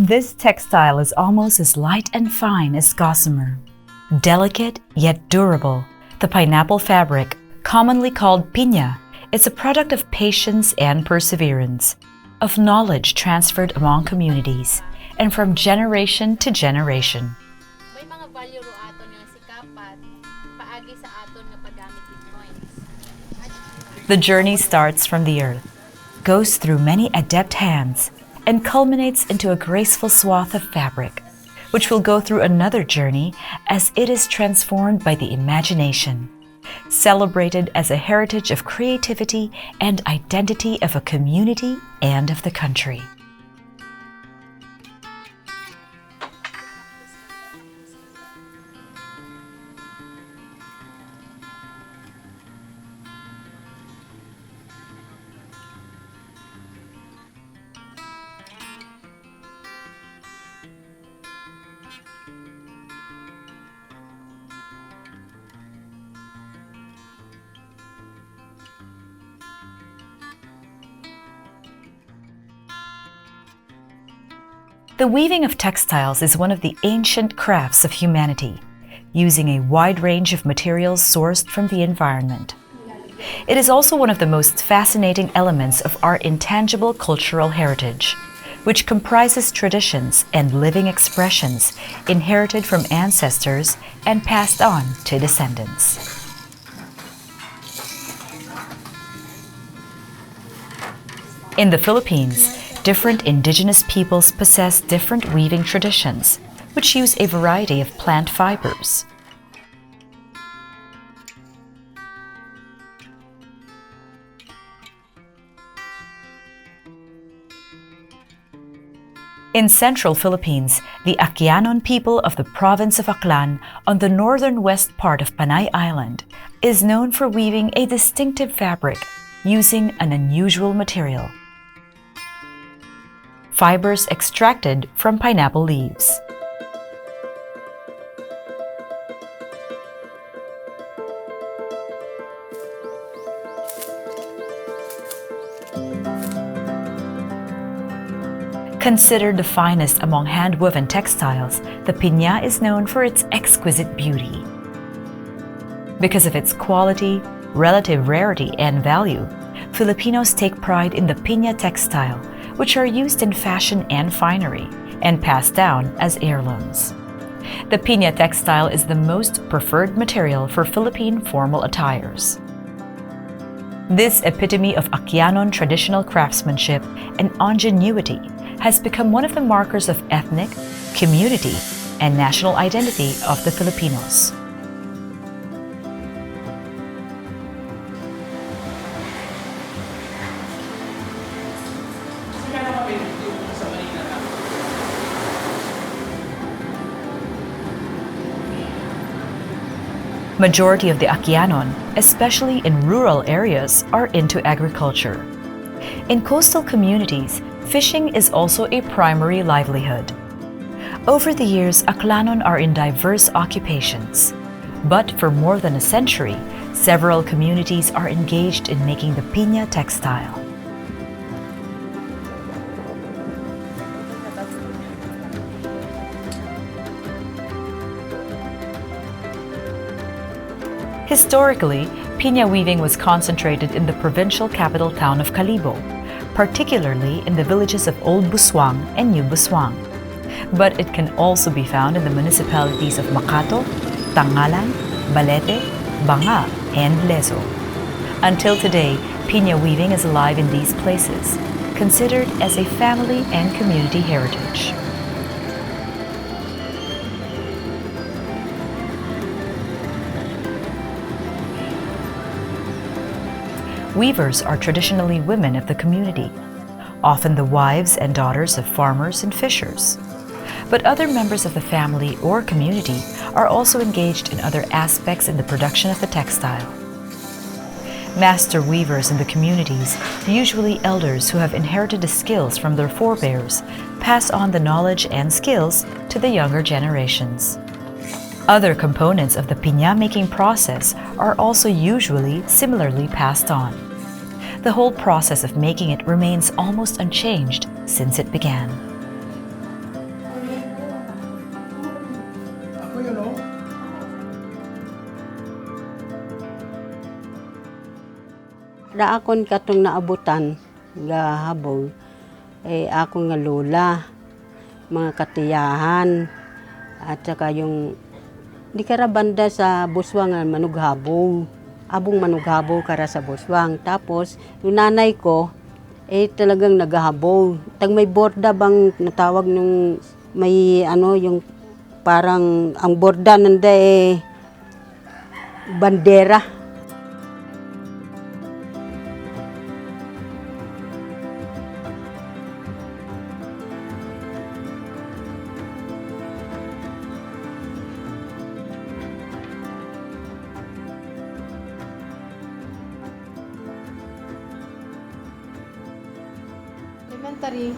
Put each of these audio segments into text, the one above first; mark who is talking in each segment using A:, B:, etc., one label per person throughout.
A: This textile is almost as light and fine as gossamer. Delicate yet durable, the pineapple fabric, commonly called Piña, is a product of patience and perseverance, of knowledge transferred among communities, and from generation to generation.
B: May mga value ro aton nga sikapat paagi sa aton nga paggamit ng coins.
A: The journey starts from the earth, goes through many adept hands, and culminates into a graceful swath of fabric, which will go through another journey as it is transformed by the imagination, celebrated as a heritage of creativity and identity of a community and of the country. The weaving of textiles is one of the ancient crafts of humanity, using a wide range of materials sourced from the environment. It is also one of the most fascinating elements of our intangible cultural heritage, which comprises traditions and living expressions inherited from ancestors and passed on to descendants. In the Philippines, different indigenous peoples possess different weaving traditions, which use a variety of plant fibers. In central Philippines, the Aklan people of the province of Aklan on the northern west part of Panay Island is known for weaving a distinctive fabric using an unusual material: fibers extracted from pineapple leaves. Considered the finest among hand-woven textiles, the Piña is known for its exquisite beauty. Because of its quality, relative rarity, and value, Filipinos take pride in the Piña textile, which are used in fashion and finery, and passed down as heirlooms. The Piña textile is the most preferred material for Philippine formal attires. This epitome of Aklan traditional craftsmanship and ingenuity has become one of the markers of ethnic, community, and national identity of the Filipinos. Majority of the Aklan, especially in rural areas, are into agriculture. In coastal communities, fishing is also a primary livelihood. Over the years, Aklanon are in diverse occupations. But for more than a century, several communities are engaged in making the Piña textile. Historically, Piña weaving was concentrated in the provincial capital town of Kalibo, particularly in the villages of Old Busuang and New Busuang. But it can also be found in the municipalities of Macato, Tangalan, Balete, Banga, and Lezo. Until today, Piña weaving is alive in these places, considered as a family and community heritage. Weavers are traditionally women of the community, often the wives and daughters of farmers and fishers. But other members of the family or community are also engaged in other aspects in the production of the textile. Master weavers in the communities, usually elders who have inherited the skills from their forebears, pass on the knowledge and skills to the younger generations. Other components of the piña making process are also usually similarly passed on. The whole process of making it remains almost unchanged since it began.
C: Daakon katong naabutan nga habog ako nga lola, mga katiyahan at saka yung di kara banda sa buswang nga manughabong. Abong manughabong kara sa buswang. Tapos yung nanay ko talagang naghahabong. Tag may borda bang natawag nung may yung parang ang borda nanda bandera.
D: Elementary,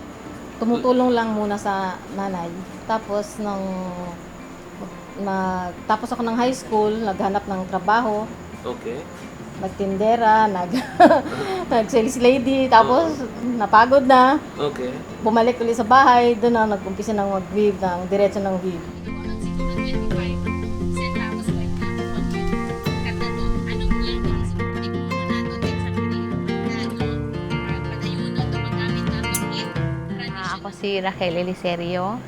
D: tumutulong lang muna sa nanay. Tapos tapos ako ng high school, naghanap ng trabaho.
E: Okay.
D: Nagtindera, nag-sales lady, tapos napagod na.
E: Okay.
D: Bumalik ulit sa bahay, doon na nag-umpisa ng mag-weave, diretso ng weave.
B: Ako si Raquel Eliserio,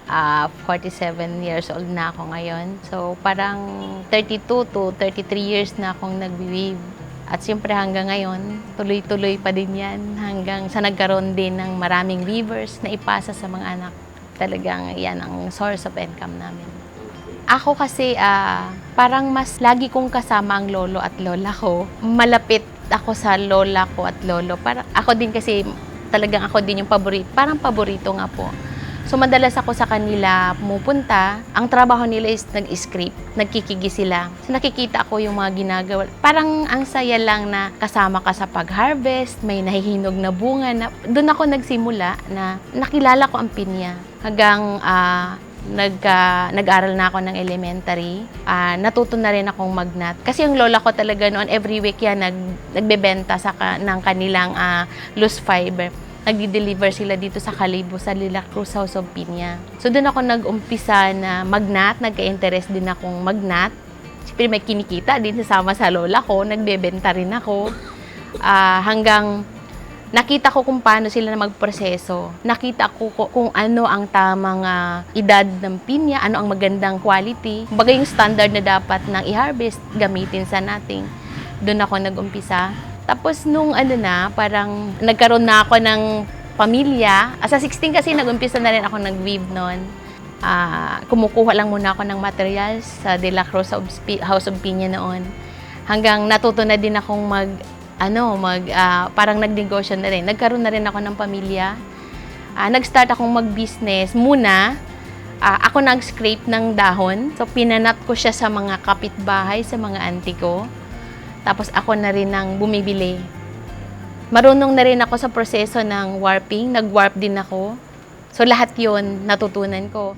B: 47 years old na ako ngayon. So parang 32 to 33 years na akong nag-weave. At siyempre hanggang ngayon, tuloy-tuloy pa din yan hanggang sa nagkaroon din ng maraming weavers na ipasa sa mga anak. Talagang yan ang source of income namin. Ako kasi parang mas lagi kong kasama ang lolo at lola ko. Malapit ako sa lola ko at lolo. Parang ako din kasi talagang ako din yung paborito. Parang paborito nga po. So madalas ako sa kanila pumupunta. Ang trabaho nila is nag-script, nagkikigi sila. So nakikita ako yung mga ginagawa. Parang ang saya lang na kasama ka sa pag-harvest, may nahihinog na bunga. Doon ako nagsimula na nakilala ko ang pinya. Hanggang nag-aral na ako ng elementary. Natuto na rin akong magnat. Kasi yung lola ko talaga noon, every week yan, nagbebenta ng kanilang loose fiber. Nagdi-deliver sila dito sa Kalibo, sa House of Piña. So doon ako nag-umpisa na magnat, nagka-interest din akong magnat. Siyempre may kinikita din sasama sa lola ko, nagbebenta rin ako. Hanggang nakita ko kung paano sila na magproseso. Nakita ko kung ano ang tamang edad ng pinya, ano ang magandang quality. Kumbaga yung standard na dapat nang i-harvest, gamitin sa nating. Doon ako nag-umpisa. Tapos nung parang nagkaroon na ako ng pamilya. Sa 16 kasi nag-umpisa na rin ako nag-weave noon. Kumukuha lang muna ako ng materials sa House of Piña noon. Hanggang natuto na din akong parang nagnegosyo na rin. Nagkaroon na rin ako ng pamilya. Nag-start akong mag-business muna. Ako nag-scrape ng dahon. So, pinanat ko siya sa mga kapitbahay, sa mga auntie ko. Tapos, ako na rin ang bumibili. Marunong na rin ako sa proseso ng warping. Nag-warp din ako. So, lahat yun natutunan ko.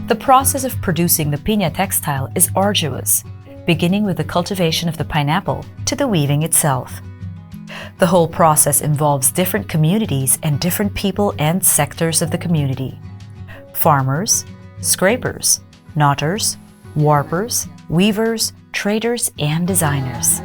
A: The process of producing the piña textile is arduous, beginning with the cultivation of the pineapple to the weaving itself. The whole process involves different communities and different people and sectors of the community. Farmers, scrapers, knotters, warpers, weavers, traders, and designers.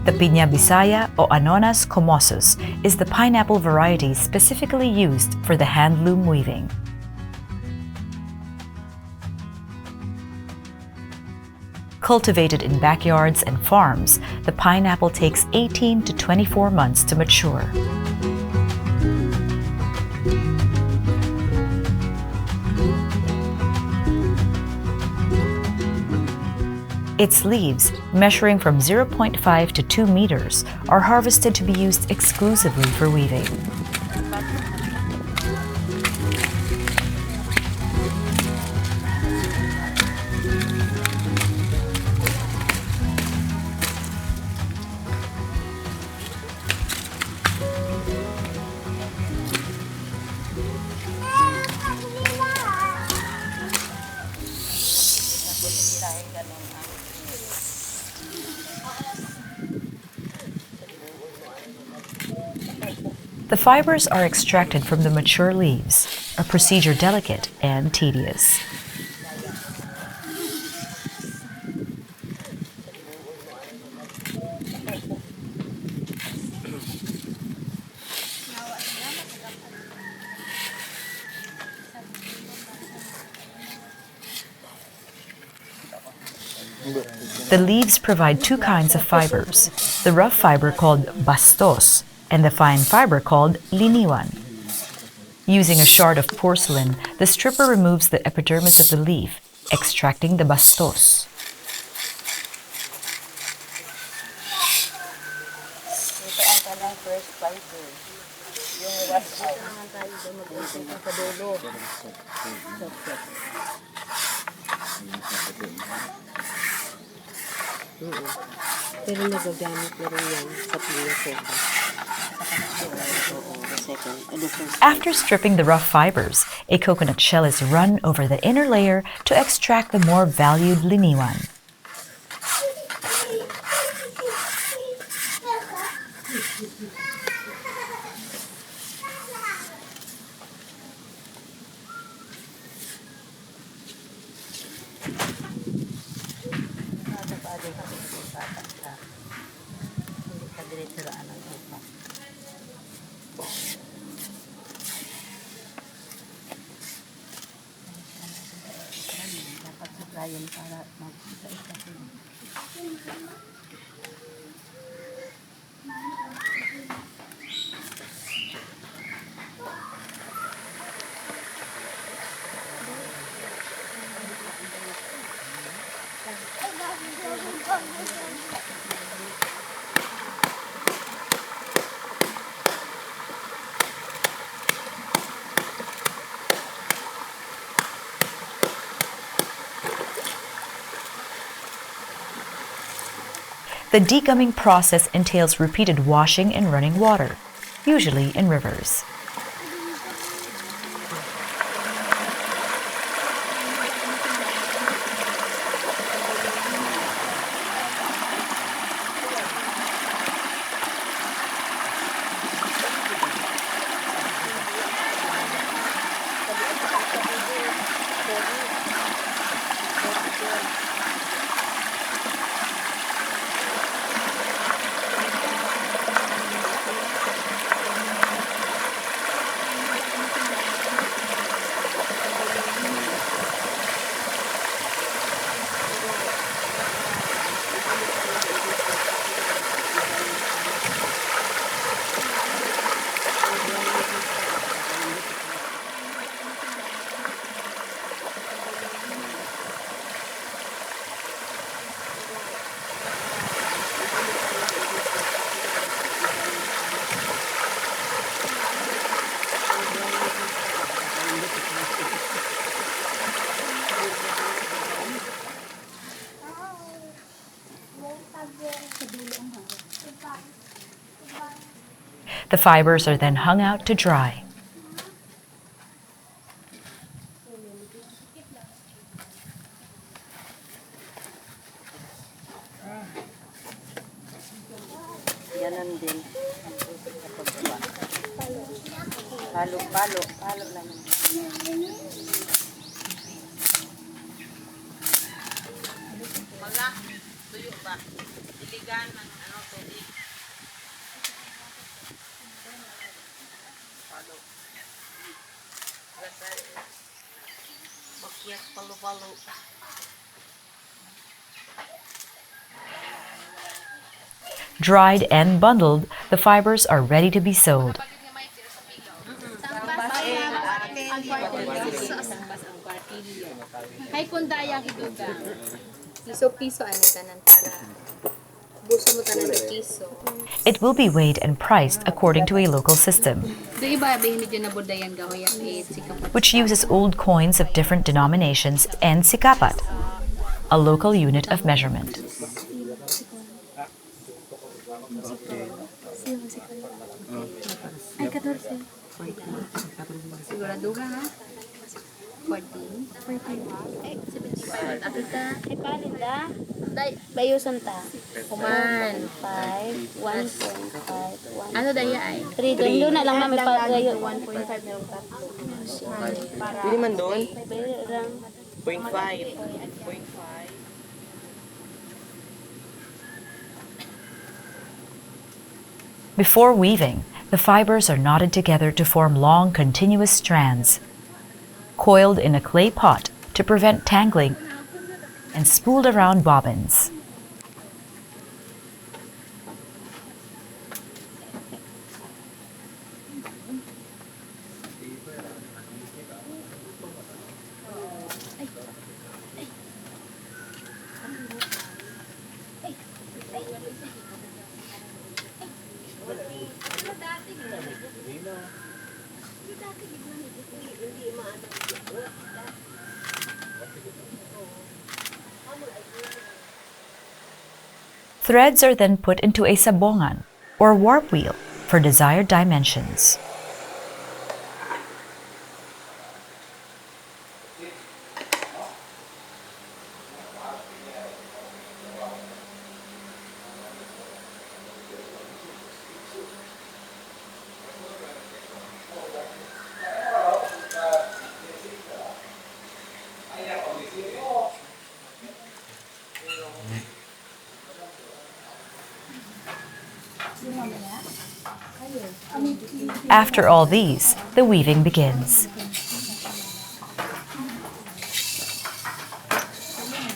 A: The Piña Bisaya o Anonas Comosus is the pineapple variety specifically used for the handloom weaving. Cultivated in backyards and farms, the pineapple takes 18 to 24 months to mature. Its leaves, measuring from 0.5 to 2 meters, are harvested to be used exclusively for weaving. The fibers are extracted from the mature leaves, a procedure delicate and tedious. The leaves provide two kinds of fibers, the rough fiber called bastos and the fine fiber called liniwan. Using a shard of porcelain, the stripper removes the epidermis of the leaf, extracting the bastos.
C: Pero nagagamit na rin yan sa Piña.
A: After stripping the rough fibers, a coconut shell is run over the inner layer to extract the more valued liniwan. The degumming process entails repeated washing in running water, usually in rivers. The fibers are then hung out to dry.
C: Ganon din. Palo lang.
E: Wala, tuyo ba? Diligan ng tubig. Palo. Gasay. Bakyat palo-palo.
A: Dried and bundled, the fibers are ready to be sold.
D: ang kwartilya. Hay kung dayang idugang. Piso-piso ano tanan para buso mo tanan ng piso.
A: It will be weighed and priced according to a local system,
D: Do iba bahin medyo nabudayan gahoy at sikapat.
A: which uses old coins of different denominations and sikapat, a local unit of measurement.
D: Ay 14. Sigurado ka ha? 14. 75 at ka.
F: Ay, paano da? Bayusan ta.
D: Kuman.
F: 5, 1.5, 1.
D: Ano daya ay?
F: 3, doon na lang namin pagayo.
D: 1.5 na lang.
E: Pili man doon?
F: May bayo lang.
E: 0.5.
A: Before weaving, the fibers are knotted together to form long, continuous strands, coiled in a clay pot to prevent tangling, and spooled around bobbins. Threads are then put into a sabongan, or warp wheel, for desired dimensions. After all these, the weaving begins.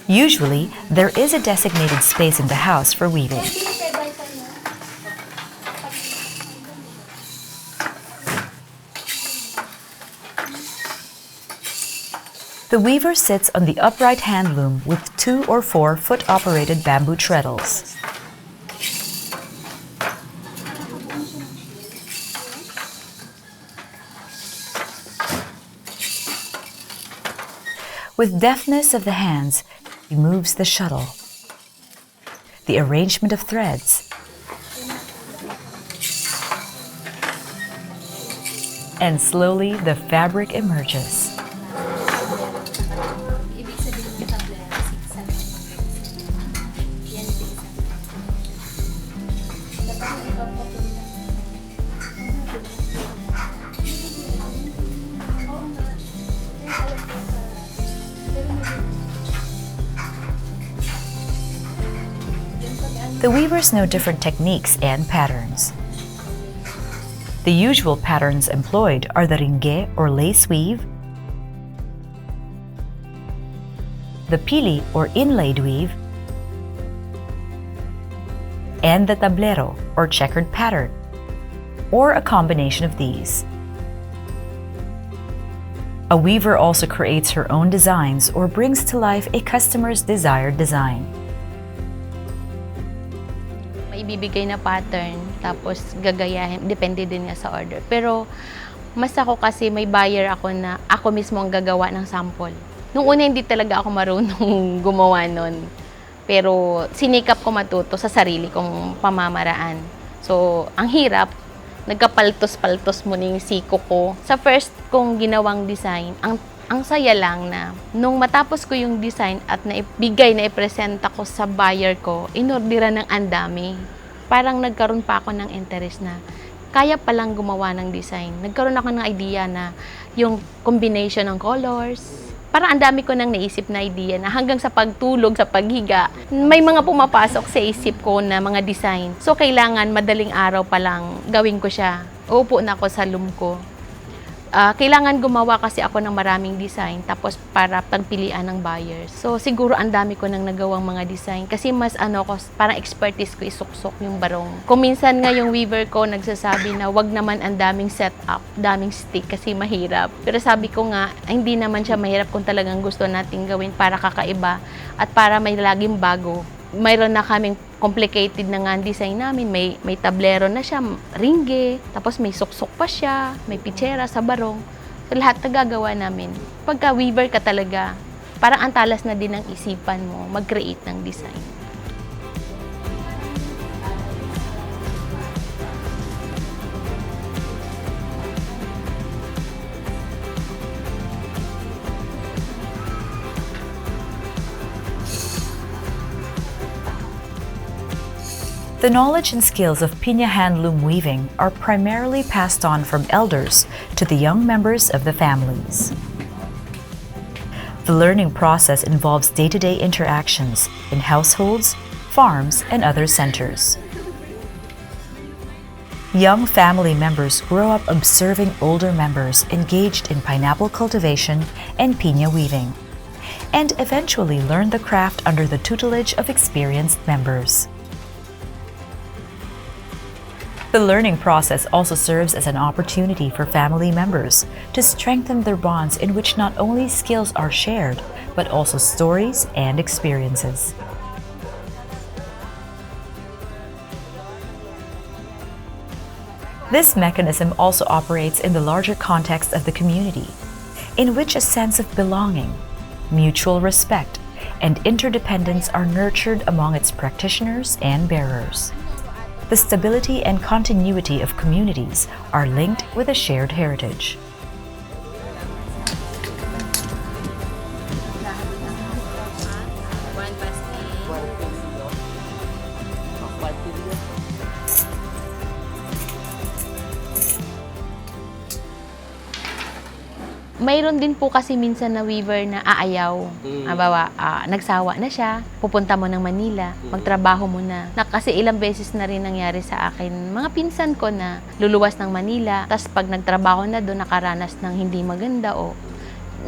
A: Usually, there is a designated space in the house for weaving. The weaver sits on the upright hand loom with 2 or 4 foot-operated bamboo treadles. With deftness of the hands, he moves the shuttle, the arrangement of threads, and slowly the fabric emerges. The weavers know different techniques and patterns. The usual patterns employed are the ringue or lace weave, the pili or inlaid weave, and the tablero or checkered pattern, or a combination of these. A weaver also creates her own designs or brings to life a customer's desired design.
B: May ibibigay na pattern, tapos gagayahin, depende din nga sa order. Pero mas ako kasi may buyer ako na ako mismo ang gagawa ng sample. Nung una hindi talaga ako marunong gumawa nun. Pero sinikap ko matuto sa sarili kong pamamaraan. So, ang hirap, nagkapaltos-paltos mo yung siko ko. Sa first kong ginawang design, ang saya lang na nung matapos ko yung design at naibigay na ipresenta ko sa buyer ko, inorderan ng andami. Parang nagkaroon pa ako ng interest na kaya palang gumawa ng design. Nagkaroon ako ng idea na yung combination ng colors. Parang ang dami ko nang naisip na idea na hanggang sa pagtulog, sa paghiga, may mga pumapasok sa isip ko na mga design. So, kailangan madaling araw pa lang gawin ko siya. Uupo na ako sa loom ko. Kailangan gumawa kasi ako ng maraming design tapos para pagpilian ng buyers. So siguro ang dami ko nang nagawang mga design kasi mas parang expertise ko isuksok yung barong. Kung minsan nga yung weaver ko nagsasabi na wag naman ang daming setup, daming stick kasi mahirap. Pero sabi ko nga, hindi naman siya mahirap kung talagang gusto nating gawin para kakaiba at para may laging bago. Mayroon na kaming complicated na nga ang design namin. May tablero na siya, ringge, tapos may suksok pa siya, may pitsera sa barong. So, lahat nagagawa namin. Pagka weaver ka talaga, parang antalas na din ang isipan mo mag-create ng design.
A: The knowledge and skills of Piña handloom weaving are primarily passed on from elders to the young members of the families. The learning process involves day-to-day interactions in households, farms, and other centers. Young family members grow up observing older members engaged in pineapple cultivation and piña weaving, and eventually learn the craft under the tutelage of experienced members. The learning process also serves as an opportunity for family members to strengthen their bonds in which not only skills are shared, but also stories and experiences. This mechanism also operates in the larger context of the community, in which a sense of belonging, mutual respect, and interdependence are nurtured among its practitioners and bearers. The stability and continuity of communities are linked with a shared heritage.
B: Mayroon din po kasi minsan na weaver na aayaw. Halimbawa, nagsawa na siya, pupunta mo ng Manila, magtrabaho mo na. Kasi ilang beses na rin nangyari sa akin, mga pinsan ko na luluwas ng Manila, tapos pag nagtrabaho na doon, nakaranas ng hindi maganda o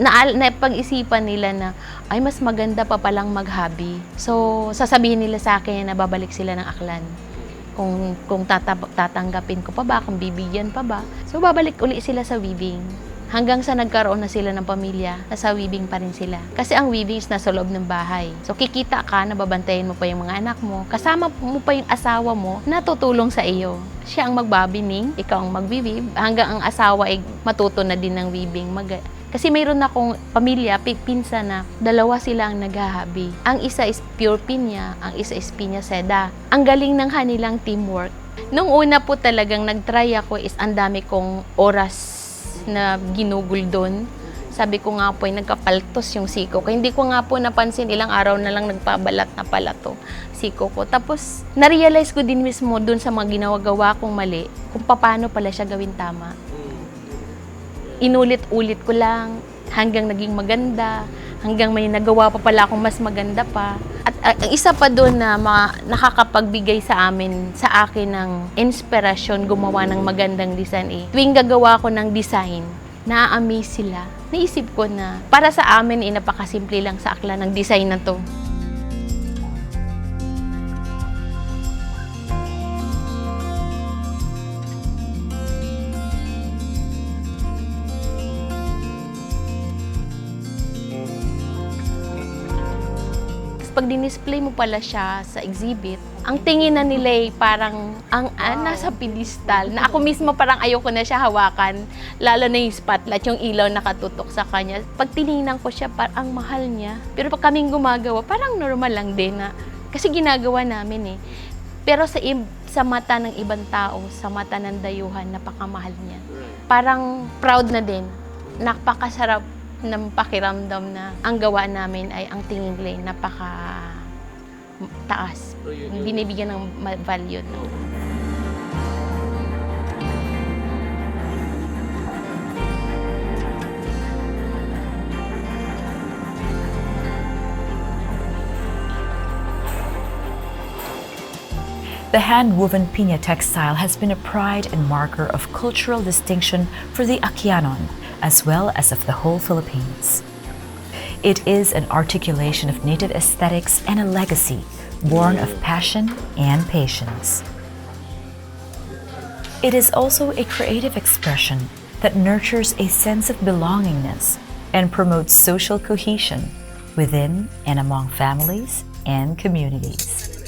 B: napag-isipan nila na, ay mas maganda pa palang mag-hobby. So, sasabihin nila sa akin na babalik sila ng Aklan. Kung tatanggapin ko pa ba, kung bibigyan pa ba. So, babalik uli sila sa weaving. Hanggang sa nagkaroon na sila ng pamilya, nasa weaving pa rin sila. Kasi ang weaving is nasa loob ng bahay. So kikita ka, nababantayan mo pa yung mga anak mo, kasama mo pa yung asawa mo na tutulong sa iyo. Siya ang magbabining, ikaw ang magwiwib, hanggang ang asawa ay matuto na din ng weaving. Kasi mayroon akong pamilya, pinsa na, dalawa sila ang naghahabi. Ang isa is pure piña, ang isa is piña seda. Ang galing ng kanilang teamwork. Nung una po talagang nag-try ako is ang dami kong oras na ginugol doon. Sabi ko nga po ay nagkapaltos yung siko ko. Hindi ko nga po napansin, ilang araw na lang nagpabalat na pala to siko ko. Tapos na-realize ko din mismo doon sa mga ginagawa kong mali kung paano pala siya gawin tama. Inulit-ulit ko lang hanggang naging maganda, hanggang may nagawa pa pala akong mas maganda pa. At ang isa pa doon na nakakapagbigay sa akin ng inspirasyon gumawa ng magandang design tuwing gagawa ko ng design, na-amaze sila. Naisip ko na para sa amin napakasimple lang sa Aklan ng design na to. Pag dinisplay mo pala siya sa exhibit, ang tingin na nila ay parang nasa pedestal, na ako mismo parang ayoko na siya hawakan, lalo na yung spotlight, yung ilaw nakatutok sa kanya. Pag tinignan ko siya, parang ang mahal niya. Pero pag kaming gumagawa, parang normal lang din na, kasi ginagawa namin Pero sa mata ng ibang tao, sa mata ng dayuhan, napakamahal niya. Parang proud na din, napakasarap ng pakiramdam na ang gawa namin ay ang tingin nila napaka taas. Binibigyan ng value.
A: The hand-woven Piña textile has been a pride and marker of cultural distinction for the Aklan, as well as of the whole Philippines. It is an articulation of native aesthetics and a legacy born of passion and patience. It is also a creative expression that nurtures a sense of belongingness and promotes social cohesion within and among families and communities.